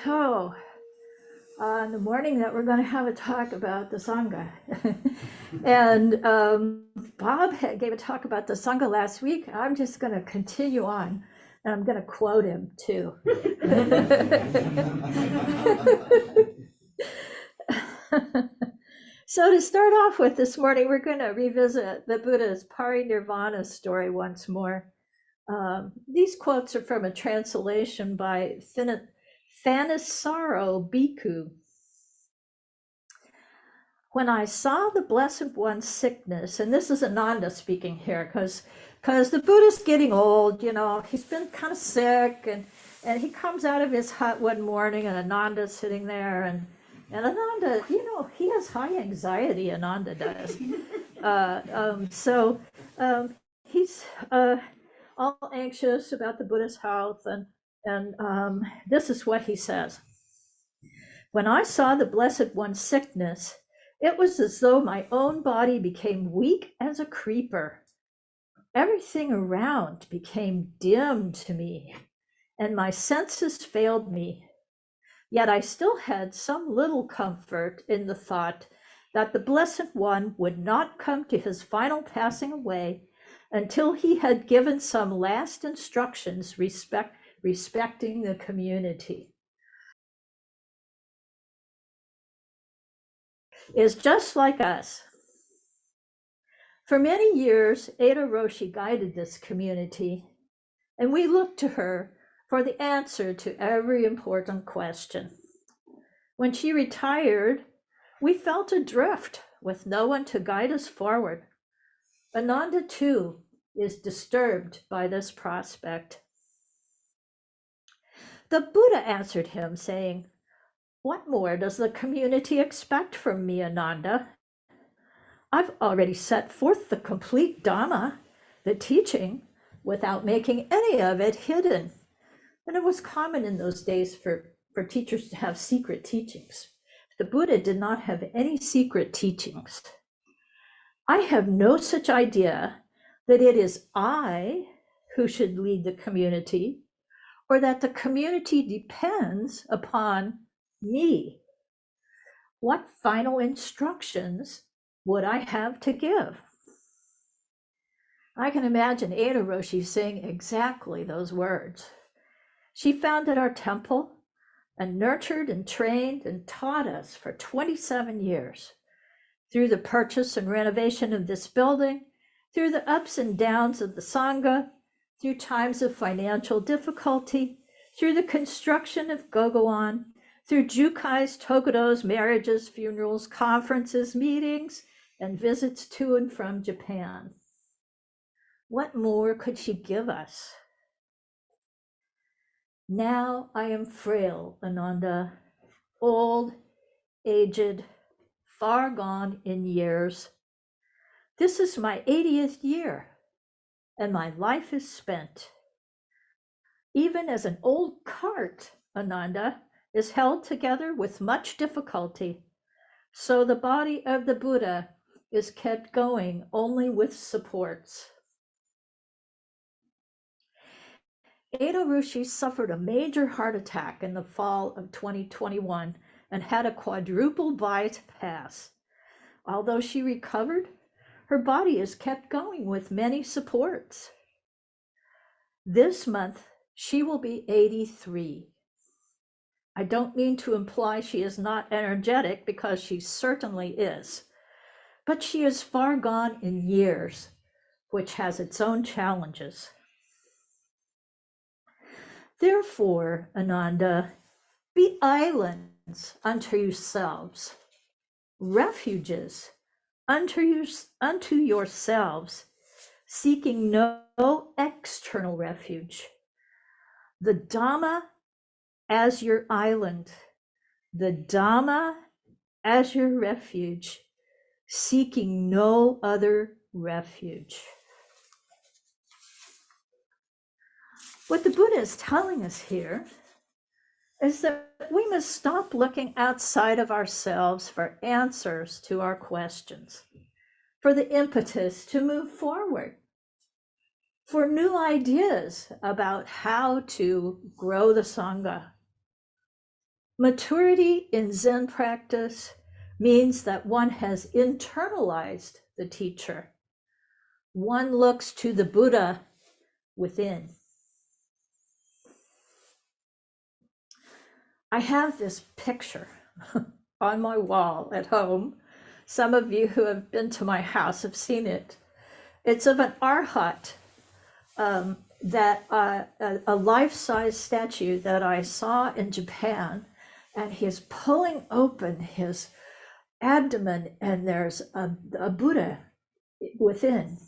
So, on the morning that we're going to have a talk about the Sangha, and Bob gave a talk about the Sangha last week. I'm just going to continue on, and I'm going to quote him too. So to start off with this morning, we're going to revisit the Buddha's parinirvana story once more. These quotes are from a translation by Thanissaro Bhikkhu. When I saw the Blessed One's sickness, and this is Ananda speaking here, because the Buddha's getting old, he's been kind of sick, and he comes out of his hut one morning, and Ananda's sitting there, and Ananda, he has high anxiety, Ananda does. So he's all anxious about the Buddha's health, and this is what he says. When I saw the Blessed One's sickness, it was as though my own body became weak as a creeper. Everything around became dim to me, and my senses failed me. Yet I still had some little comfort in the thought that the Blessed One would not come to his final passing away until he had given some last instructions respecting the community. Is just like us. For many years, Ada Roshi guided this community, and we looked to her for the answer to every important question. When she retired, we felt adrift with no one to guide us forward. Ananda, too, is disturbed by this prospect. The Buddha answered him, saying, "What more does the community expect from me, Ananda? I've already set forth the complete Dhamma, the teaching, without making any of it hidden." And it was common in those days for teachers to have secret teachings. The Buddha did not have any secret teachings. I have no such idea that it is I who should lead the community, or that the community depends upon me. What final instructions would I have to give? I can imagine Ada Roshi saying exactly those words. She founded our temple and nurtured and trained and taught us for 27 years. Through the purchase and renovation of this building, through the ups and downs of the Sangha, through times of financial difficulty, through the construction of Gogoan, through Jukai's, Tokudo's marriages, funerals, conferences, meetings, and visits to and from Japan. What more could she give us? Now I am frail, Ananda, old, aged, far gone in years. This is my 80th year, and my life is spent. Even as an old cart, Ananda, is held together with much difficulty, so the body of the Buddha is kept going only with supports. Ada Roshi suffered a major heart attack in the fall of 2021 and had a quadruple bypass. Although she recovered, her body is kept going with many supports. This month, she will be 83. I don't mean to imply she is not energetic, because she certainly is, but she is far gone in years, which has its own challenges. Therefore, Ananda, be islands unto yourselves, refuges unto yourselves, seeking no external refuge. The Dhamma as your island, the Dhamma as your refuge, seeking no other refuge. What the Buddha is telling us here is that we must stop looking outside of ourselves for answers to our questions, for the impetus to move forward, for new ideas about how to grow the Sangha. Maturity in Zen practice means that one has internalized the teacher. One looks to the Buddha within. I have this picture on my wall at home. Some of you who have been to my house have seen it. It's of an arhat, a life-size statue that I saw in Japan, and he's pulling open his abdomen, and there's a Buddha within.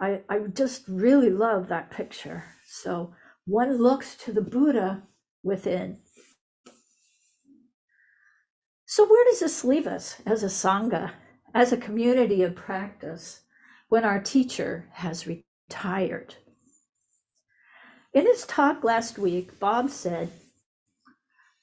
I just really love that picture. So one looks to the Buddha within. So where does this leave us as a Sangha, as a community of practice, when our teacher has retired? In his talk last week, Bob said,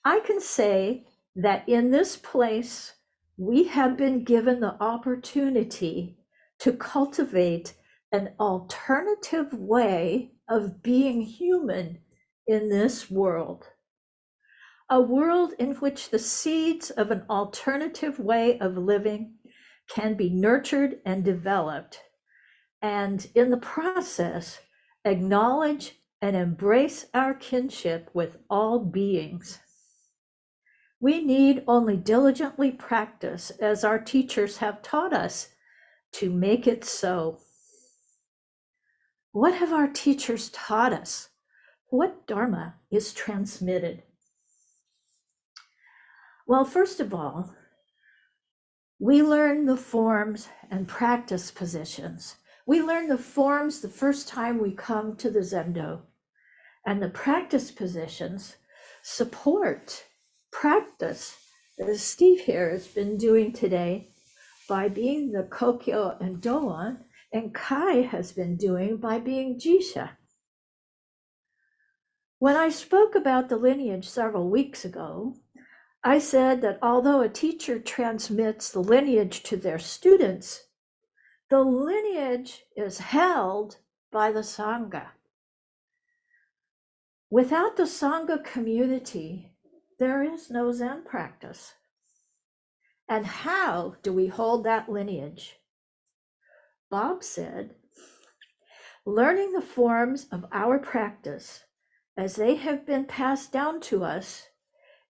I can say that in this place, we have been given the opportunity to cultivate an alternative way of being human in this world. A world in which the seeds of an alternative way of living can be nurtured and developed, and in the process, acknowledge and embrace our kinship with all beings. We need only diligently practice, as our teachers have taught us, to make it so. What have our teachers taught us? What Dharma is transmitted? Well, first of all, we learn the forms and practice positions. We learn the forms the first time we come to the Zendo, and the practice positions support practice, as Steve here has been doing today by being the Kokyo and Doan, and Kai has been doing by being Jisha. When I spoke about the lineage several weeks ago, I said that although a teacher transmits the lineage to their students, the lineage is held by the Sangha. Without the Sangha community, there is no Zen practice. And how do we hold that lineage? Bob said, learning the forms of our practice as they have been passed down to us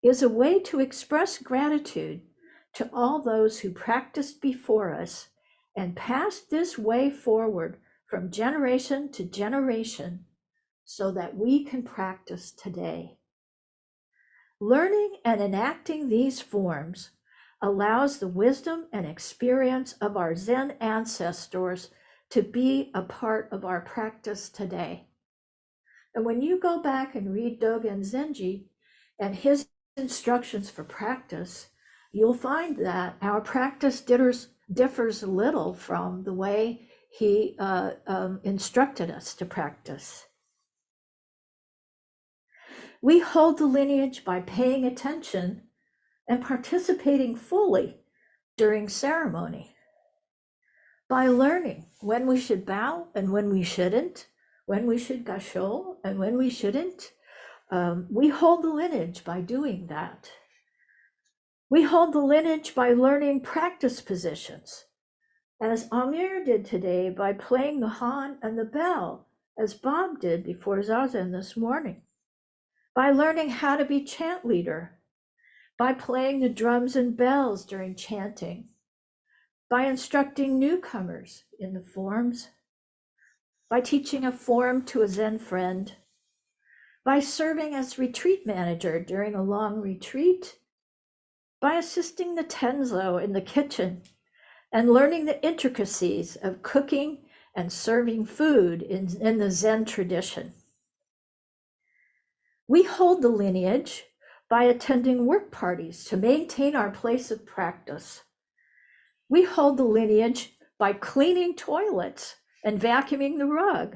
is a way to express gratitude to all those who practiced before us and passed this way forward from generation to generation so that we can practice today. Learning and enacting these forms allows the wisdom and experience of our Zen ancestors to be a part of our practice today. And when you go back and read Dogen Zenji and his instructions for practice, you'll find that our practice differs little from the way he instructed us to practice. We hold the lineage by paying attention and participating fully during ceremony, by learning when we should bow and when we shouldn't, when we should gasho and when we shouldn't. We hold the lineage by doing that. We hold the lineage by learning practice positions, as Amir did today by playing the han and the bell, as Bob did before Zazen this morning, by learning how to be chant leader, by playing the drums and bells during chanting, by instructing newcomers in the forms, by teaching a form to a Zen friend, by serving as retreat manager during a long retreat, by assisting the Tenzo in the kitchen and learning the intricacies of cooking and serving food in the Zen tradition. We hold the lineage by attending work parties to maintain our place of practice. We hold the lineage by cleaning toilets and vacuuming the rug.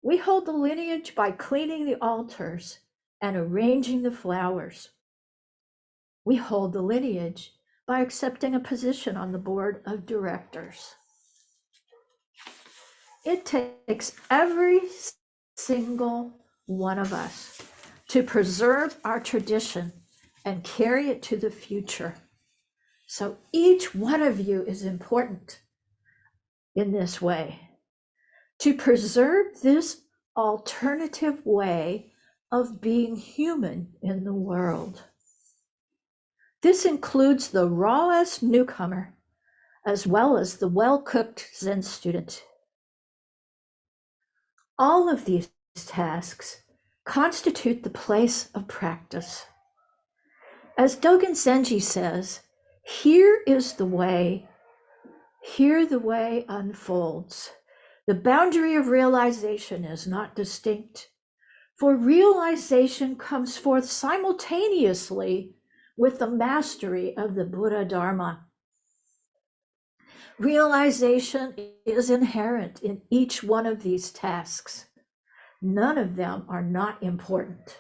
We hold the lineage by cleaning the altars and arranging the flowers. We hold the lineage by accepting a position on the board of directors. It takes every single one of us to preserve our tradition and carry it to the future. So each one of you is important in this way to preserve this alternative way of being human in the world. This includes the rawest newcomer, as well as the well-cooked Zen student. All of these tasks constitute the place of practice. As Dogen Zenji says, here is the way, here the way unfolds. The boundary of realization is not distinct, for realization comes forth simultaneously with the mastery of the Buddha Dharma. Realization is inherent in each one of these tasks. None of them are not important.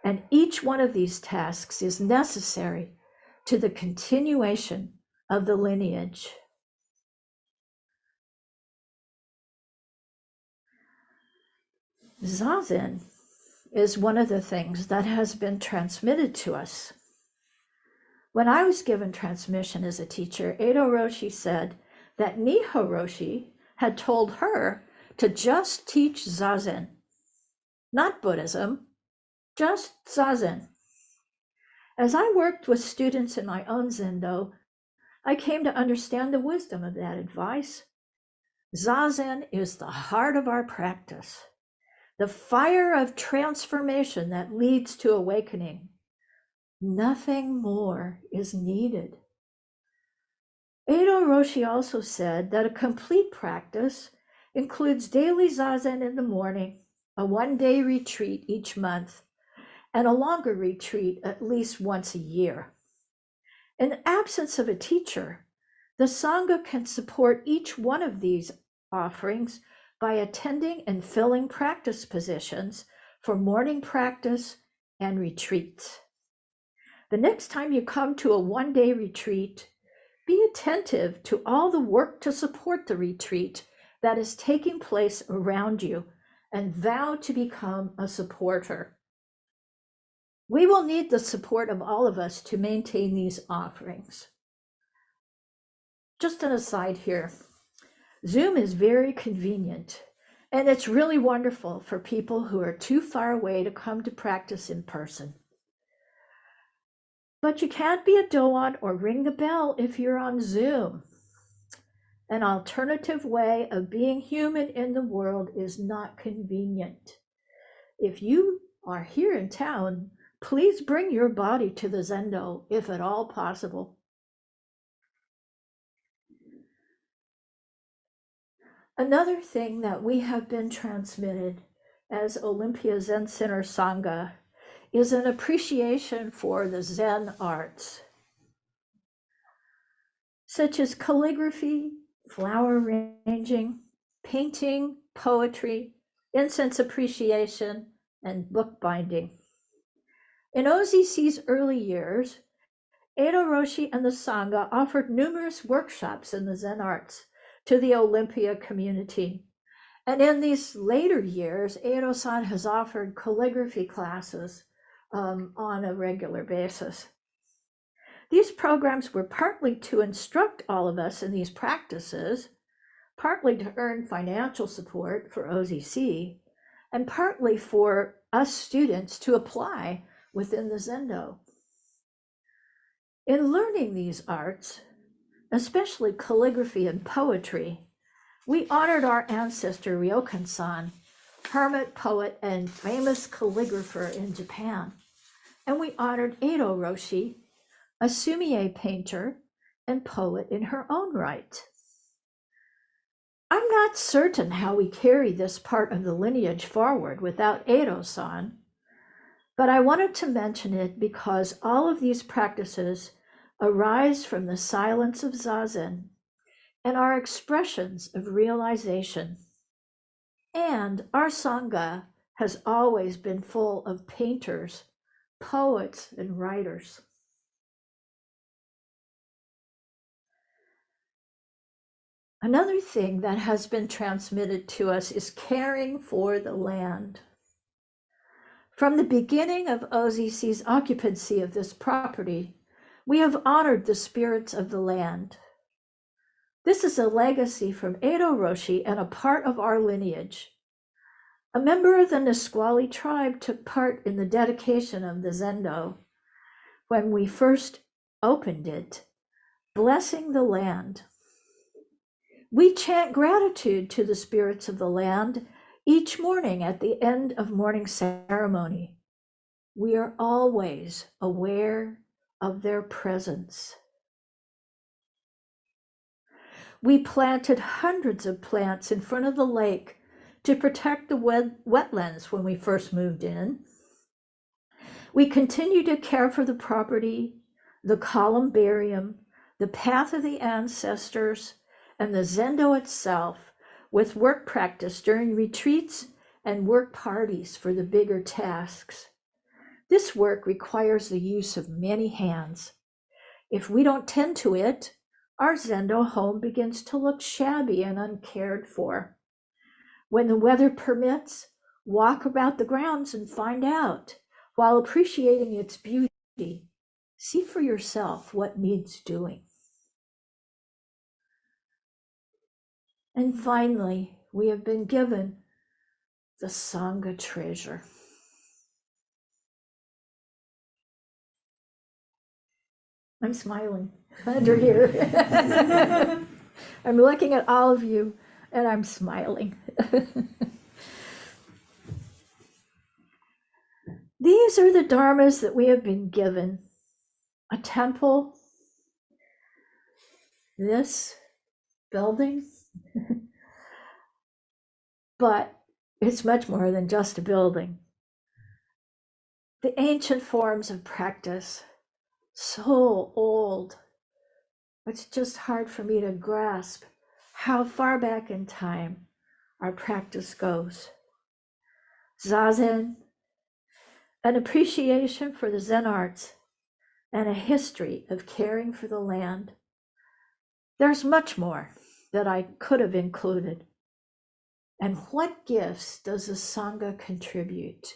And each one of these tasks is necessary to the continuation of the lineage. Zazen is one of the things that has been transmitted to us. When I was given transmission as a teacher, Edo Roshi said that Niho Roshi had told her to just teach Zazen, not Buddhism, just Zazen. As I worked with students in my own Zendo, I came to understand the wisdom of that advice. Zazen is the heart of our practice, the fire of transformation that leads to awakening. Nothing more is needed. Edo Roshi also said that a complete practice includes daily Zazen in the morning, a one-day retreat each month, and a longer retreat at least once a year. In the absence of a teacher, the Sangha can support each one of these offerings by attending and filling practice positions for morning practice and retreats. The next time you come to a one-day retreat, be attentive to all the work to support the retreat that is taking place around you and vow to become a supporter. We will need the support of all of us to maintain these offerings. Just an aside here, Zoom is very convenient, and it's really wonderful for people who are too far away to come to practice in person. But you can't be a doan or ring the bell if you're on Zoom. An alternative way of being human in the world is not convenient. If you are here in town, please bring your body to the Zendo, if at all possible. Another thing that we have been transmitted as Olympia Zen Center Sangha is an appreciation for the Zen arts, such as calligraphy, flower arranging, painting, poetry, incense appreciation, and bookbinding. In OZC's early years, Edo Roshi and the Sangha offered numerous workshops in the Zen arts to the Olympia community. And in these later years, Edo-san has offered calligraphy classes on a regular basis. These programs were partly to instruct all of us in these practices, partly to earn financial support for OZC, and partly for us students to apply within the Zendo. In learning these arts, especially calligraphy and poetry, we honored our ancestor Ryokan-san, hermit, poet, and famous calligrapher in Japan. And we honored Edo Roshi, a sumie painter and poet in her own right. I'm not certain how we carry this part of the lineage forward without Edo-san, but I wanted to mention it because all of these practices arise from the silence of Zazen and are expressions of realization. And our Sangha has always been full of painters, poets, and writers. Another thing that has been transmitted to us is caring for the land. From the beginning of OZC's occupancy of this property, we have honored the spirits of the land. This is a legacy from Edo Roshi and a part of our lineage. A member of the Nisqually tribe took part in the dedication of the Zendo when we first opened it, blessing the land. We chant gratitude to the spirits of the land each morning at the end of morning ceremony. We are always aware of their presence. We planted hundreds of plants in front of the lake to protect the wetlands when we first moved in. We continue to care for the property, the columbarium, the path of the ancestors, and the Zendo itself with work practice during retreats and work parties for the bigger tasks. This work requires the use of many hands. If we don't tend to it, our Zendo home begins to look shabby and uncared for. When the weather permits, walk about the grounds and find out, while appreciating its beauty. See for yourself what needs doing. And finally, we have been given the Sangha treasure. I'm smiling under here. I'm looking at all of you and I'm smiling. These are the dharmas that we have been given. A temple, this building, but it's much more than just a building. The ancient forms of practice, so old, it's just hard for me to grasp how far back in time our practice goes. Zazen, an appreciation for the Zen arts, and a history of caring for the land. There's much more that I could have included. And what gifts does the Sangha contribute?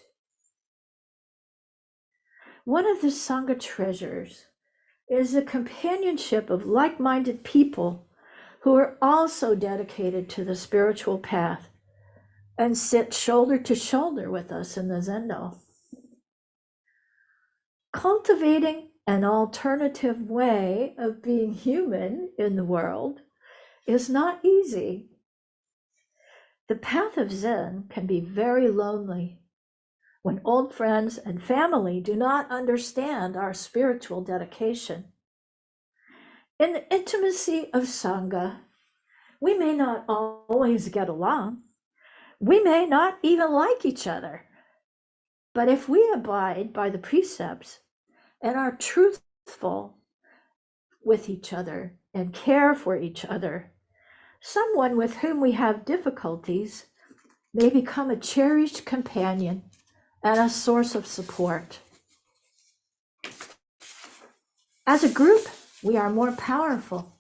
One of the Sangha treasures is the companionship of like-minded people who are also dedicated to the spiritual path and sit shoulder to shoulder with us in the Zendo. Cultivating an alternative way of being human in the world is not easy. The path of Zen can be very lonely when old friends and family do not understand our spiritual dedication. In the intimacy of Sangha, we may not always get along. We may not even like each other. But if we abide by the precepts and are truthful with each other and care for each other, someone with whom we have difficulties may become a cherished companion and a source of support. As a group, we are more powerful,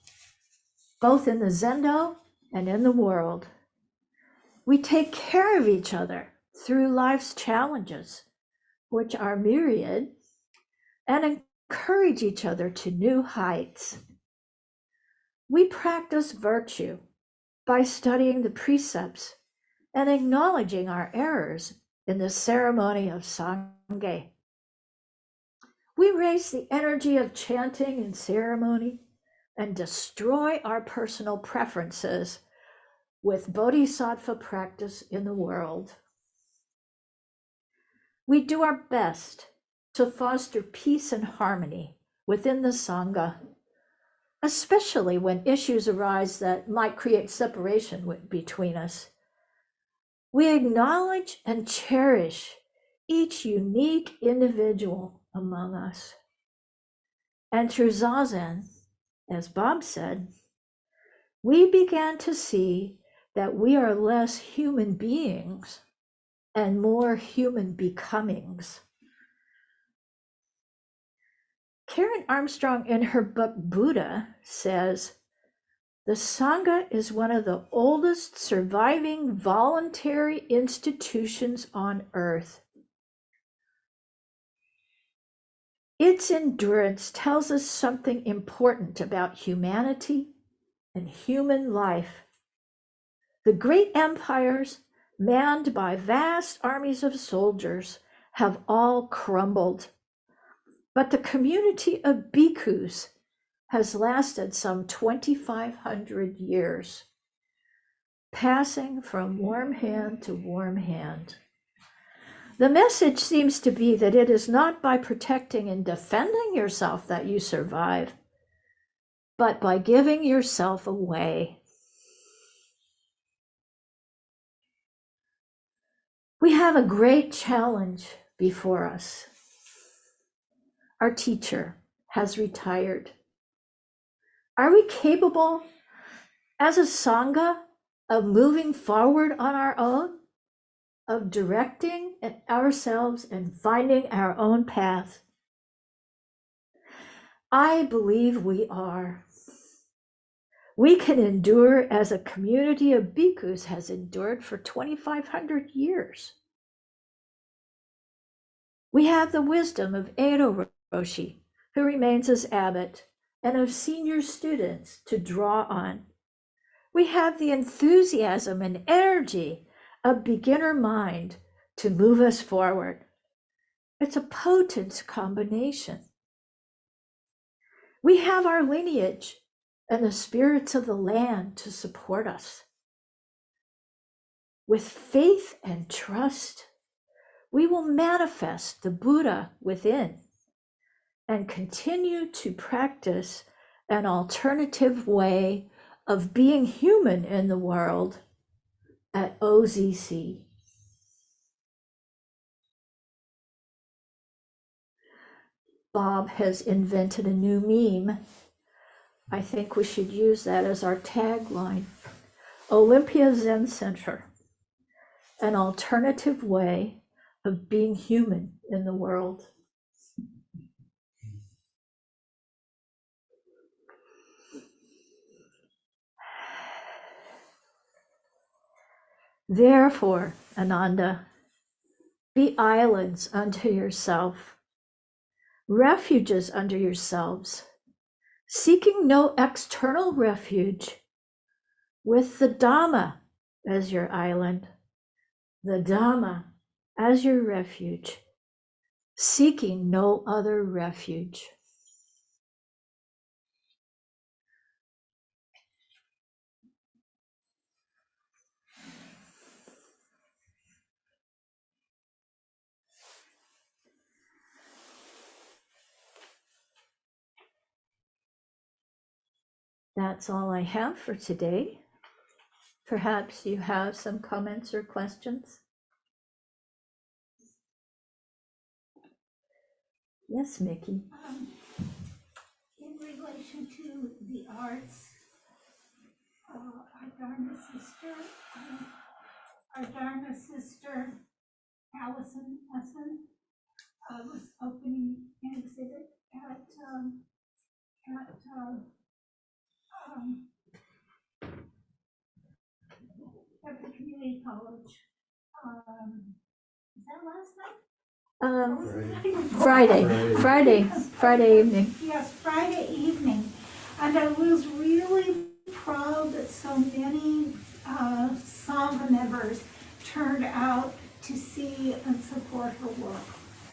both in the Zendo and in the world. We take care of each other through life's challenges, which are myriad, and encourage each other to new heights. We practice virtue by studying the precepts and acknowledging our errors in the ceremony of Sangha. We raise the energy of chanting and ceremony and destroy our personal preferences with Bodhisattva practice in the world. We do our best to foster peace and harmony within the Sangha, especially when issues arise that might create separation between us. We acknowledge and cherish each unique individual among us. And through Zazen, as Bob said, we began to see that we are less human beings and more human becomings. Karen Armstrong, in her book Buddha, says, the Sangha is one of the oldest surviving voluntary institutions on earth. Its endurance tells us something important about humanity and human life. The great empires, manned by vast armies of soldiers, have all crumbled. But the community of bhikkhus has lasted some 2,500 years, passing from warm hand to warm hand. The message seems to be that it is not by protecting and defending yourself that you survive, but by giving yourself away. We have a great challenge before us. Our teacher has retired. Are we capable as a Sangha of moving forward on our own, of directing ourselves and finding our own path? I believe we are. We can endure as a community of bhikkhus has endured for 2,500 years. We have the wisdom of Edo Roshi, who remains as abbot, and of senior students to draw on. We have the enthusiasm and energy of beginner mind to move us forward. It's a potent combination. We have our lineage and the spirits of the land to support us. With faith and trust, we will manifest the Buddha within and continue to practice an alternative way of being human in the world at OZC. Bob has invented a new meme. I think we should use that as our tagline. Olympia Zen Center, an alternative way of being human in the world. Therefore, Ananda, be islands unto yourself, refuges unto yourselves, seeking no external refuge, with the Dhamma as your island, the Dhamma as your refuge, seeking no other refuge. That's all I have for today. Perhaps you have some comments or questions? Yes, Mickey. In relation to the arts, our Dharma sister, Allison Essen, was opening an exhibit at the community college. Is that last night? Friday evening. Yes, Friday evening. And I was really proud that so many Sangha members turned out to see and support her work.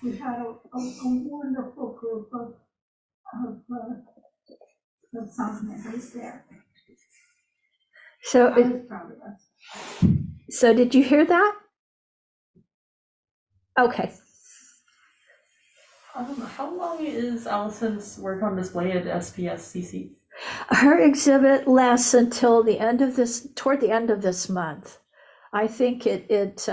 We had a wonderful group of Sangha members there. So, I was proud of us. So did you hear that? Okay. How long is Allison's work on display at SPSCC? Her exhibit lasts until toward the end of this month. I think it ends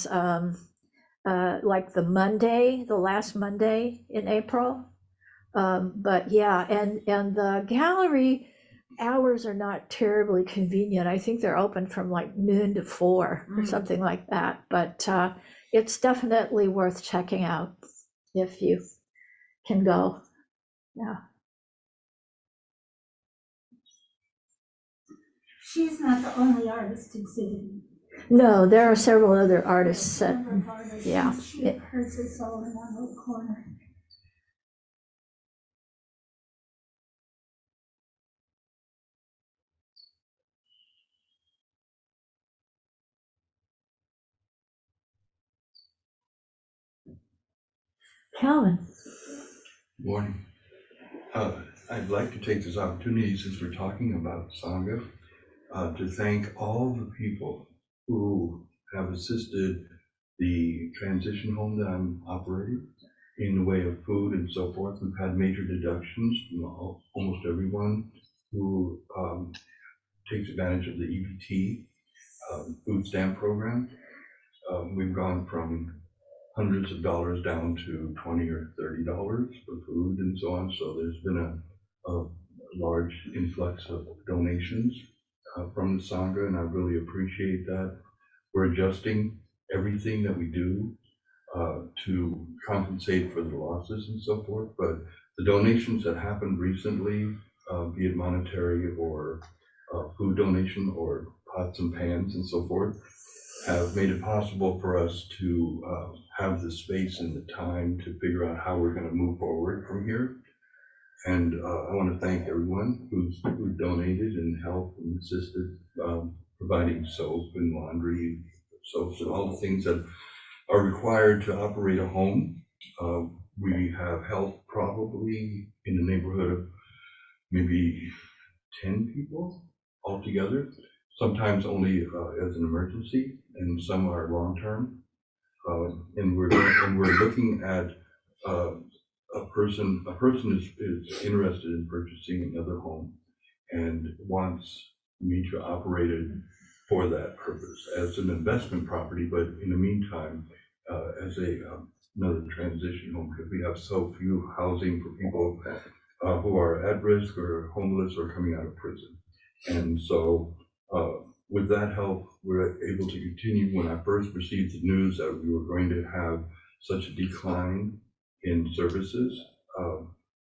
like the last Monday in April. But yeah, and the gallery hours are not terribly convenient. I think they're open from like noon to 4 or something like that. But it's definitely worth checking out if you can go. Yeah. She's not the only artist exhibiting. No, there are several other artists. Several artists. Yeah. Hers is all in one little corner. Calvin. Morning. I'd like to take this opportunity, since we're talking about Sangha, to thank all the people who have assisted the transition home that I'm operating in the way of food and so forth. We've had major deductions from almost everyone who takes advantage of the EBT food stamp program. We've gone from hundreds of dollars down to $20 or $30 for food and so on. So there's been a large influx of donations from the Sangha, and I really appreciate that. We're adjusting everything that we do to compensate for the losses and so forth, but the donations that happened recently, be it monetary or food donation or pots and pans and so forth, have made it possible for us to have the space and the time to figure out how we're going to move forward from here. And I want to thank everyone who donated and helped and assisted, providing soap and laundry, soaps and all the things that are required to operate a home. We have helped probably in the neighborhood of maybe 10 people altogether, sometimes only as an emergency, and some are long-term. And we're looking at a person is interested in purchasing another home and wants me to operate it for that purpose as an investment property, but in the meantime, as another transition home, because we have so few housing for people who are at risk or homeless or coming out of prison. And so with that help, we're able to continue. When I first received the news that we were going to have such a decline in services,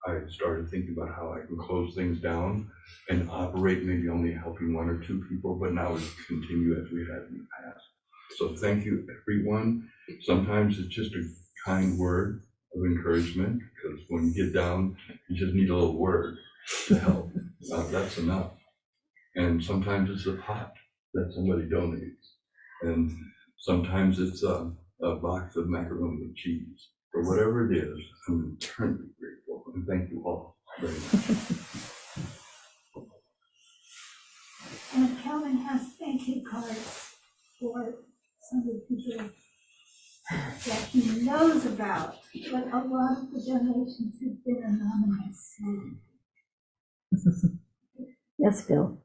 I started thinking about how I can close things down and operate maybe only helping one or two people, but now we continue as we had in the past. So thank you, everyone. Sometimes it's just a kind word of encouragement, because when you get down, you just need a little word to help. That's enough. And sometimes it's a pot that somebody donates. And sometimes it's a box of macaroni and cheese. For whatever it is, I'm eternally grateful. And thank you all very much. And Calvin has thank you cards for some of the people that he knows about, but a lot of the donations have been anonymous. Yes, Bill.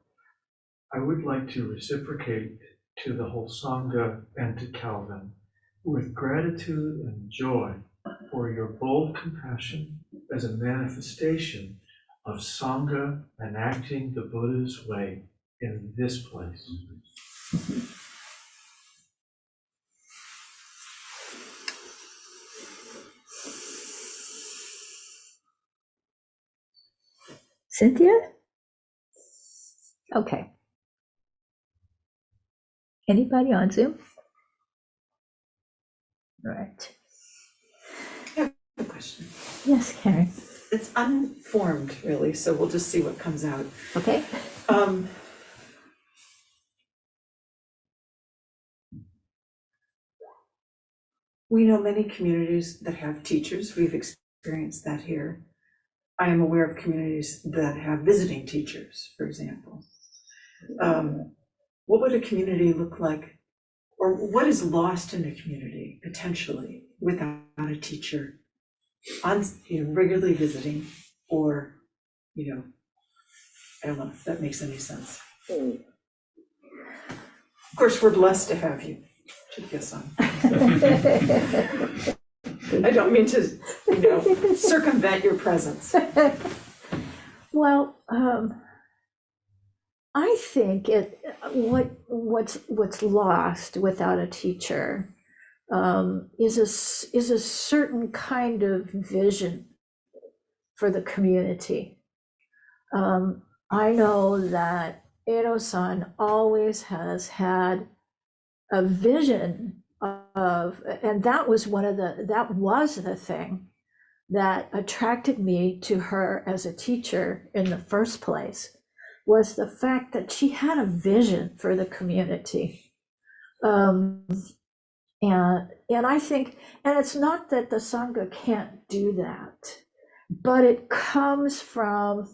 I would like to reciprocate to the whole Sangha and to Calvin with gratitude and joy for your bold compassion as a manifestation of Sangha enacting the Buddha's way in this place. Cynthia? Okay. Anybody on Zoom? All right. I have a question. Yes, Karen. It's unformed, really, so we'll just see what comes out. Okay. We know many communities that have teachers. We've experienced that here. I am aware of communities that have visiting teachers, for example. What would a community look like, or what is lost in a community potentially without a teacher on, regularly visiting, or, I don't know if that makes any sense. Of course, we're blessed to have you. Jikyo on. I don't mean to, circumvent your presence. Well, I think what's lost without a teacher is a certain kind of vision for the community. I know that Edo-san always has had a vision of, and that was the thing that attracted me to her as a teacher in the first place, was the fact that she had a vision for the community. And And I think, and it's not that the Sangha can't do that, but it comes from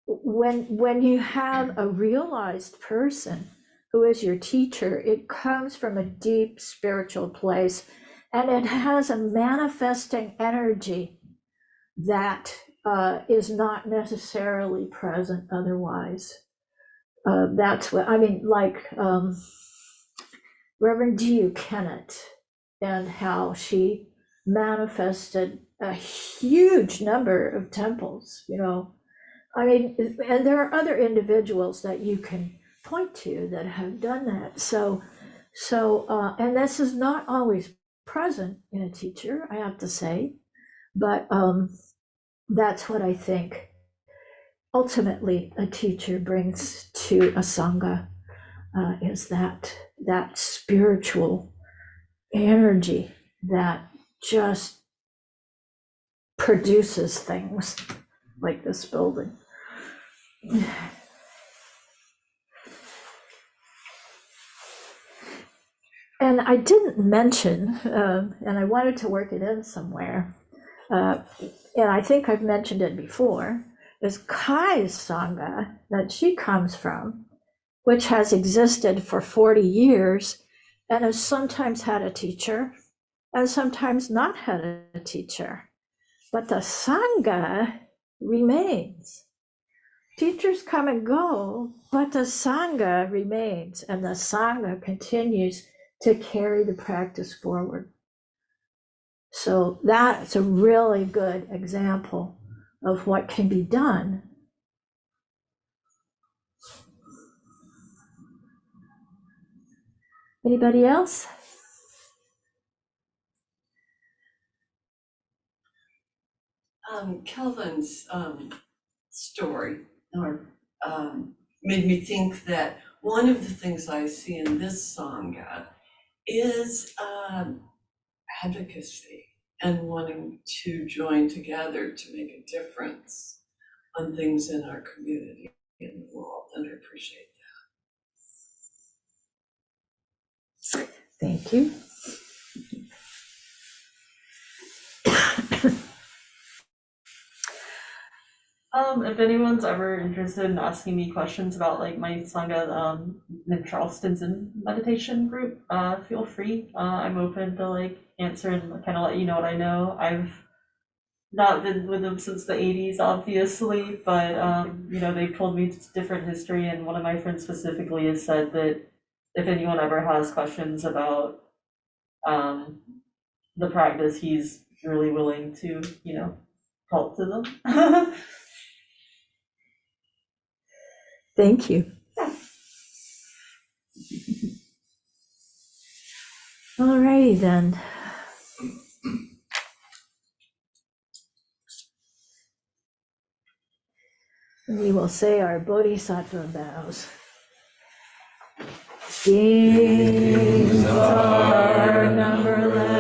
when you have a realized person who is your teacher, it comes from a deep spiritual place, and it has a manifesting energy that is not necessarily present otherwise. That's what I mean, like Reverend Jikyo Kennett, and how she manifested a huge number of temples, you know. I mean, and there are other individuals that you can point to that have done that. So, and this is not always present in a teacher, I have to say, but that's what I think ultimately a teacher brings to a Sangha, is that spiritual energy that just produces things like this building. And I didn't mention, and I wanted to work it in somewhere, and I think I've mentioned it before, is Kai's Sangha that she comes from, which has existed for 40 years and has sometimes had a teacher and sometimes not had a teacher. But the Sangha remains. Teachers come and go, but the Sangha remains, and the Sangha continues to carry the practice forward. So that's a really good example of what can be done. Anybody else? Kelvin's story made me think that one of the things I see in this Sangha is advocacy and wanting to join together to make a difference on things in our community and the world, and I appreciate that. Thank you. If anyone's ever interested in asking me questions about like my Sangha, in Charleston Zen meditation group, feel free. I'm open to like answer and kind of let you know what I know. I've not been with them since the 80s, obviously, but you know, they've told me it's different history, and one of my friends specifically has said that if anyone ever has questions about the practice, he's really willing to, you know, talk to them. Thank you. All righty then. We will say our Bodhisattva vows. These are numberless.